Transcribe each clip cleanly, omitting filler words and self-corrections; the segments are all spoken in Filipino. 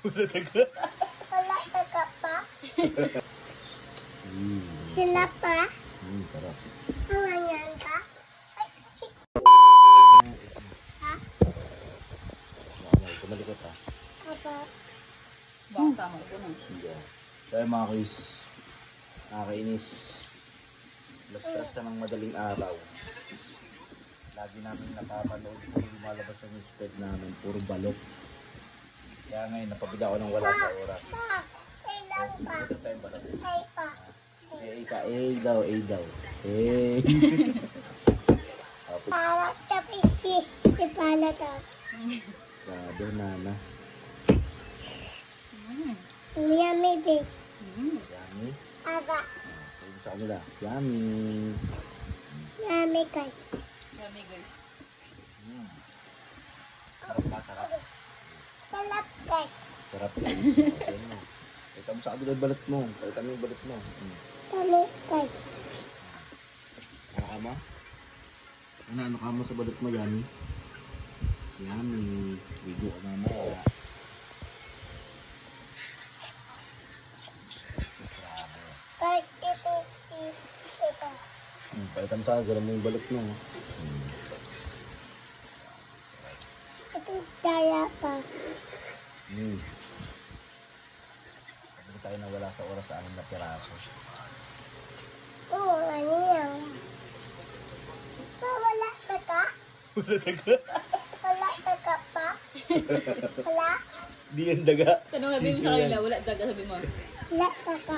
Wala taga pa. Sila pa. Sarap. Hawangan ka. Ha? Kumalikot ha. Apa? Baka mo ito na. Kaya mga kuys, nakakainis. Las-las na ng madaling araw. Lagi namin napapanood kung lumalabas ang newsfeed namin, puro balot. Kaya ngayon, napabida ko ng wala sa oras. Pa. Ilang pa. Ito tayong balot. Ay pa. Daw. Para tapis si pala to. Grabe, nana. Yummy big. Yummy. Aba. Sabi sa kanila, yummy. Yummy guys. Yummy guys. Sarap ba? Sarap. Salap guys. Sarap yan. Ito mo sa kanila yung balot mo. Ito mo yung balot mo. Yummy guys. Ano ka mo? Ano ka mo sa balot mo, yummy? Yummy. Ligo ka mamaya. Guys, ito. Palitan sa akin, mo yung balot mo. Ito dala pa. Sabi tayo na wala sa oras sa 6 na piraso. Oo, ano yan? Wala taga? Wala taga pa? Wala? Di yan daga. Tanong sabihin sa kanila, wala daga sabi mo. Wala taga.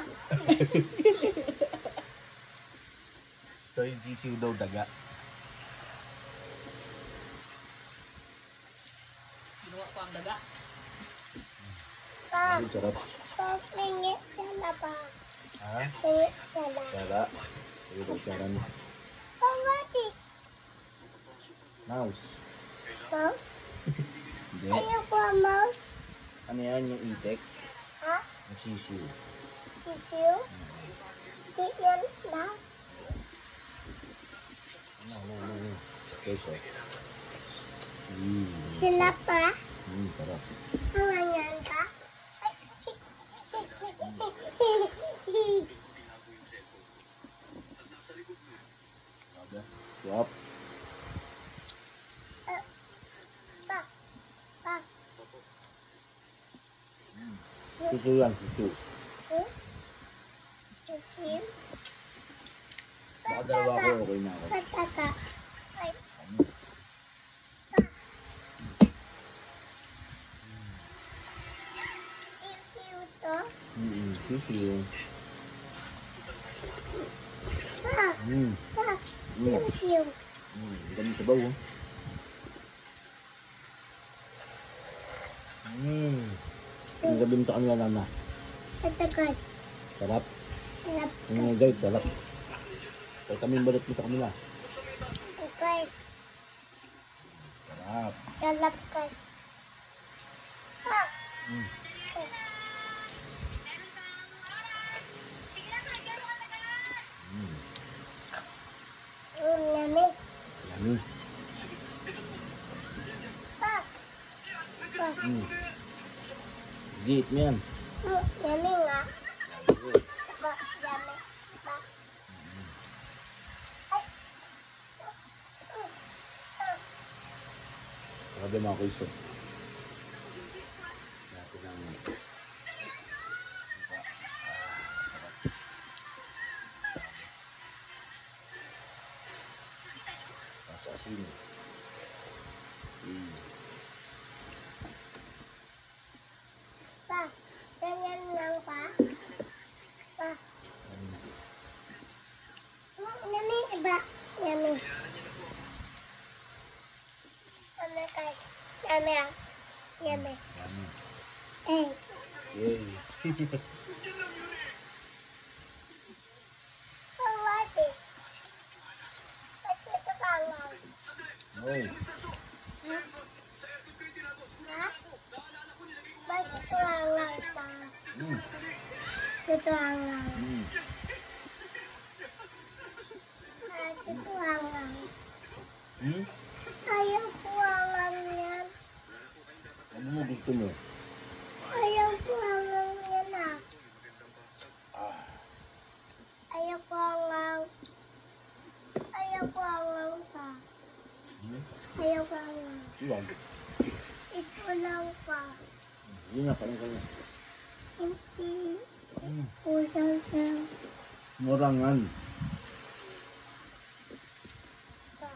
So yung sisiw daw daga. Ginawa ko ang daga. Pa. Ay, sarap. Pingit sila pa. Ha? Pingit sila. Sara. Ayun daw sara niya. What is Mouse. mouse? Hindi. Ayoko ang mouse. Ano yan yung itek? Ha? Yung sisiw. Issue? Di yan na? No. Okay, so. Sila pa? Sarap. Hawangan ka? Sarap. Pa. Pa. Sisiw yan, sisiw. Issue? Baka dalawa ko, okay na ako. Pataka. Ay. Siw-siw to? Sisiw. Pa. Pa. Siw-siw. Ganun sa bawo. Ang gabi mo sa kanila, Nana. Patagay. Sarap. Salap Guys, sarap. Kaya kami yung balot mo sa kanila. Okay. Sarap. Salap ka. Pa. Lamig. Yummy. Pa. Pa. Giit mo yan. Lamig nga. Ba, lamig. Ba. Ay. Grabe mga kuiso. Natin ang... Nasa asin. Pa. Ganyan lang pa. Pa. Lamig ba? Lamig. Lamig ka. Lamig. Lamig. Yummy. Eh. Yes. What is? What's ito kangal? No. Ha? Ha? Bakit ito kangal pa? Ito kangal. Ito kangal. Ayaw ko kangal yan. Ano mo gusto mo? Ayaw Ayaw ka nga. Huwag. Ito lang pa. Yun nga, parang kanya. Hindi. Usang sa Morangan. pa.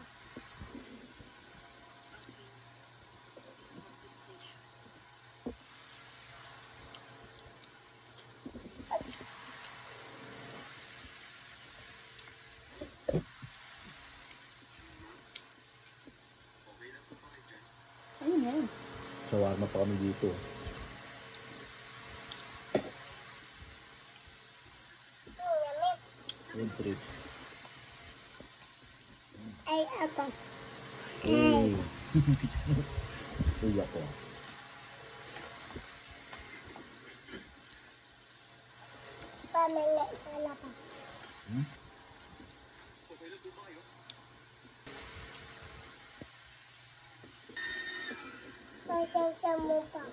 Ayun yan. Shawarma pa kami dito. Ang lamig. Road trip. Ay, ako. Hey. Uy ako. Pamilya sa lapang. Hmm? Pasensya mo pa.